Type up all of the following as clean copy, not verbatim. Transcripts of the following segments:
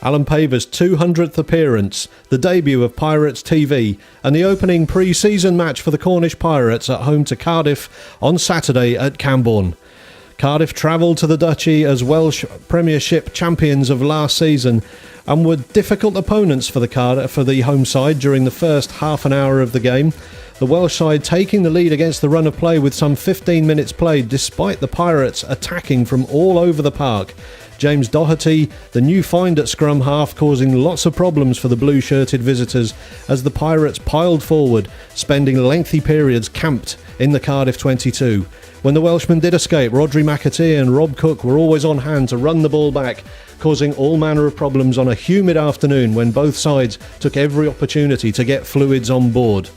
Alan Paver's 200th appearance, the debut of Pirates TV, and the opening pre-season match for the Cornish Pirates at home to Cardiff on Saturday at Camborne. Cardiff travelled to the Duchy as Welsh Premiership champions of last season and were difficult opponents for the home side during the first half an hour of the game. The Welsh side taking the lead against the run of play with some 15 minutes played, despite the Pirates attacking from all over the park. James Doherty, the new find at scrum half, causing lots of problems for the blue-shirted visitors as the Pirates piled forward, spending lengthy periods camped in the Cardiff 22. When the Welshmen did escape, Rhodri, McAtee and Rob.Cook were always on hand to run the ball back, causing all manner of problems on a humid afternoon when both sides took every opportunity to get fluids on board.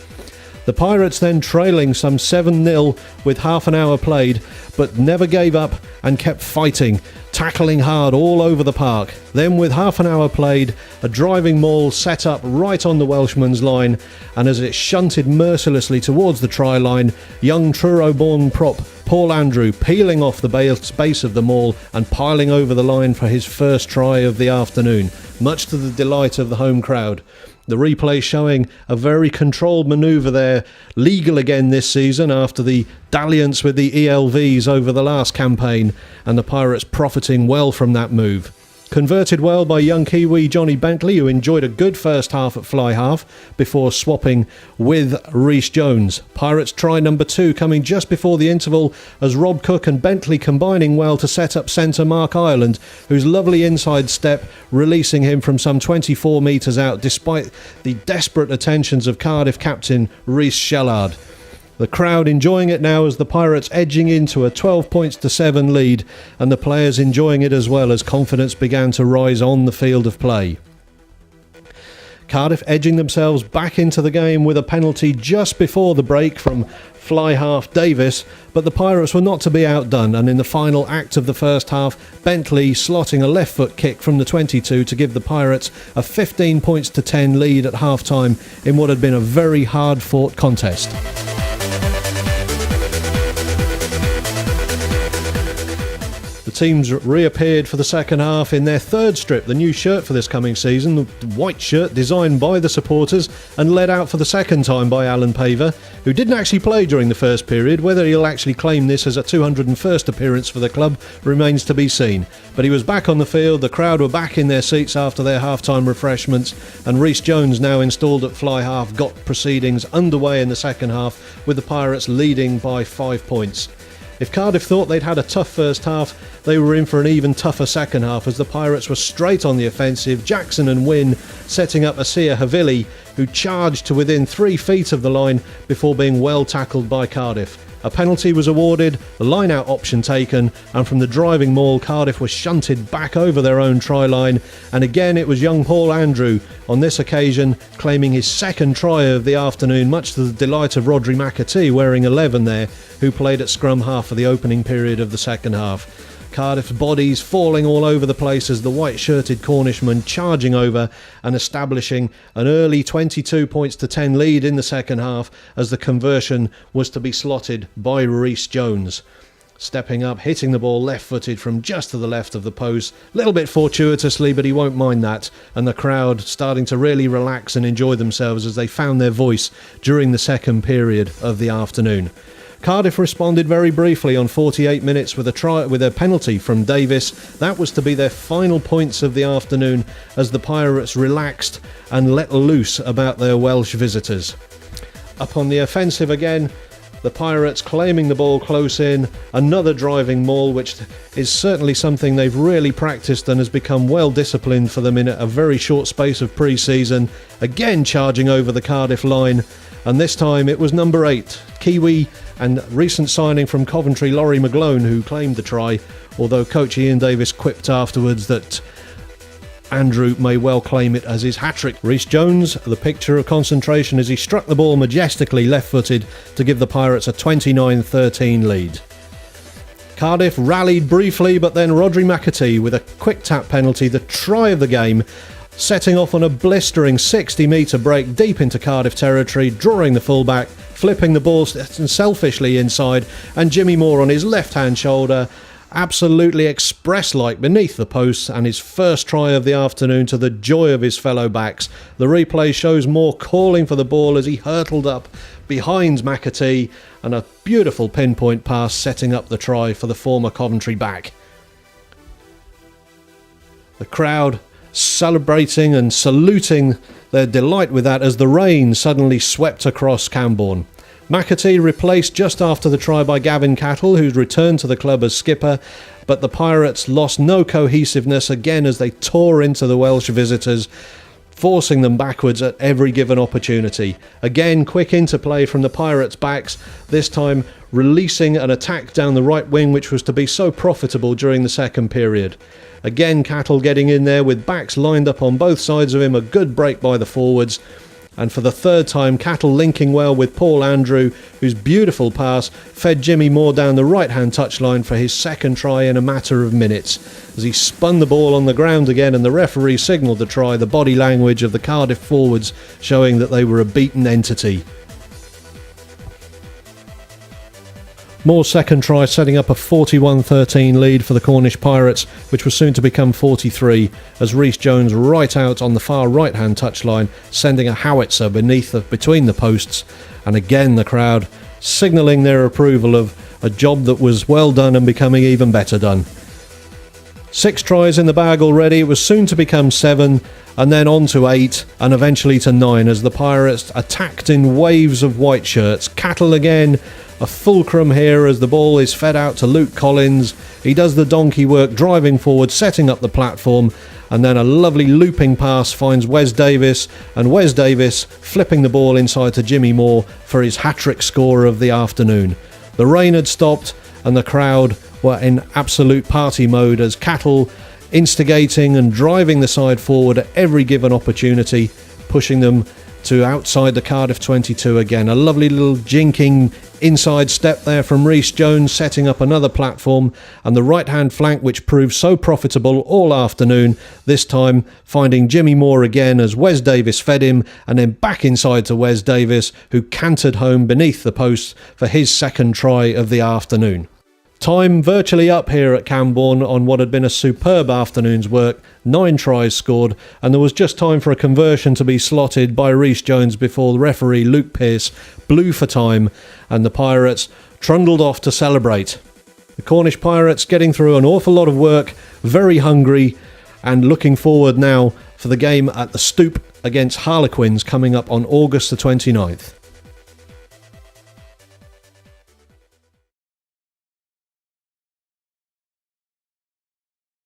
The Pirates then trailing some 7-0 with half an hour played, but never gave up and kept fighting, tackling hard all over the park. Then with half an hour played, a driving maul set up right on the Welshman's line, and as it shunted mercilessly towards the try line, young Truro-born prop Paul Andrew peeling off the base of the maul and piling over the line for his first try of the afternoon, much to the delight of the home crowd. The replay showing a very controlled manoeuvre there, legal again this season after the dalliance with the ELVs over the last campaign, and the Pirates profiting well from that move. Converted well by young Kiwi Jonny Bentley, who enjoyed a good first half at fly half before swapping with Rhys Jones. Pirates try number 2 coming just before the interval as Rob.Cook and Bentley combining well to set up centre Mark Ireland, whose lovely inside step releasing him from some 24 metres out despite the desperate attentions of Cardiff captain Rhys Shellard. The crowd enjoying it now as the Pirates edging into a 12-7 lead, and the players enjoying it as well as confidence began to rise on the field of play. Cardiff edging themselves back into the game with a penalty just before the break from fly half Davies, but the Pirates were not to be outdone, and in the final act of the first half, Bentley slotting a left foot kick from the 22 to give the Pirates a 15-10 lead at half-time in what had been a very hard-fought contest. The teams reappeared for the second half in their third strip, the new shirt for this coming season, the white shirt designed by the supporters and led out for the second time by Alan Paver, who didn't actually play during the first period. Whether he'll actually claim this as a 201st appearance for the club remains to be seen. But he was back on the field, the crowd were back in their seats after their half-time refreshments, and Rhys Jones, now installed at fly half, got proceedings underway in the second half with the Pirates leading by 5 points. If Cardiff thought they'd had a tough first half, they were in for an even tougher second half as the Pirates were straight on the offensive, Jackson and Wynne setting up Asia Havili, who charged to within 3 feet of the line before being well tackled by Cardiff. A penalty was awarded, the line-out option taken, and from the driving maul, Cardiff was shunted back over their own try line, and again it was young Paul Andrew, on this occasion claiming his second try of the afternoon, much to the delight of Rhodri McAtee, wearing 11 there, who played at scrum half for the opening period of the second half. Cardiff's bodies falling all over the place as the white-shirted Cornishmen charging over and establishing an early 22-10 lead in the second half as the conversion was to be slotted by Rhys Jones. Stepping up, hitting the ball left-footed from just to the left of the post, a little bit fortuitously, but he won't mind that, and the crowd starting to really relax and enjoy themselves as they found their voice during the second period of the afternoon. Cardiff responded very briefly on 48 minutes with a penalty from Davies. That was to be their final points of the afternoon as the Pirates relaxed and let loose about their Welsh visitors. Up on the offensive again, the Pirates claiming the ball close in, another driving maul, which is certainly something they've really practiced and has become well disciplined for them in a very short space of pre-season, again charging over the Cardiff line, and this time it was number 8, Kiwi and recent signing from Coventry Laurie McGlone, who claimed the try, although coach Ian Davis quipped afterwards that Andrew may well claim it as his hat-trick. Rhys Jones, the picture of concentration as he struck the ball majestically left-footed to give the Pirates a 29-13 lead. Cardiff rallied briefly, but then Rhodri McAtee with a quick tap penalty, the try of the game, setting off on a blistering 60-metre break deep into Cardiff territory, drawing the fullback, flipping the ball selfishly inside, and Jimmy Moore on his left-hand shoulder absolutely express-like beneath the posts, and his first try of the afternoon to the joy of his fellow backs. The replay shows Moore calling for the ball as he hurtled up behind McAtee, and a beautiful pinpoint pass setting up the try for the former Coventry back. The crowd celebrating and saluting their delight with that as the rain suddenly swept across Camborne. McAtee replaced just after the try by Gavin Cattle, who's returned to the club as skipper, but the Pirates lost no cohesiveness again as they tore into the Welsh visitors, forcing them backwards at every given opportunity. Again, quick interplay from the Pirates' backs, this time releasing an attack down the right wing which was to be so profitable during the second period. Again, Cattle getting in there with backs lined up on both sides of him, a good break by the forwards. And for the third time, Cattle linking well with Paul Andrew, whose beautiful pass fed Jimmy Moore down the right-hand touchline for his second try in a matter of minutes. As he spun the ball on the ground again and the referee signalled the try, the body language of the Cardiff forwards showing that they were a beaten entity. Moore's second try setting up a 41-13 lead for the Cornish Pirates, which was soon to become 43, as Rhys Jones right out on the far right-hand touchline, sending a howitzer between the posts, and again the crowd signalling their approval of a job that was well done and becoming even better done. 6 tries in the bag already, it was soon to become 7, and then on to 8, and eventually to 9, as the Pirates attacked in waves of white shirts. Cattle again, a fulcrum here as the ball is fed out to Luke Collins. He does the donkey work driving forward, setting up the platform, and then a lovely looping pass finds Wes Davies, and Wes Davies flipping the ball inside to Jimmy Moore for his hat-trick score of the afternoon. The rain had stopped and the crowd were in absolute party mode as Cattle instigating and driving the side forward at every given opportunity, pushing them to outside the Cardiff 22 again. A lovely little jinking inside step there from Rhys Jones, setting up another platform, and the right-hand flank which proved so profitable all afternoon, this time finding Jimmy Moore again as Wes Davies fed him, and then back inside to Wes Davies, who cantered home beneath the posts for his second try of the afternoon. Time virtually up here at Camborne on what had been a superb afternoon's work. 9 tries scored, and there was just time for a conversion to be slotted by Rhys Jones before the referee Luke Pearce blew for time, and the Pirates trundled off to celebrate. The Cornish Pirates getting through an awful lot of work, very hungry, and looking forward now for the game at the Stoop against Harlequins coming up on August the 29th.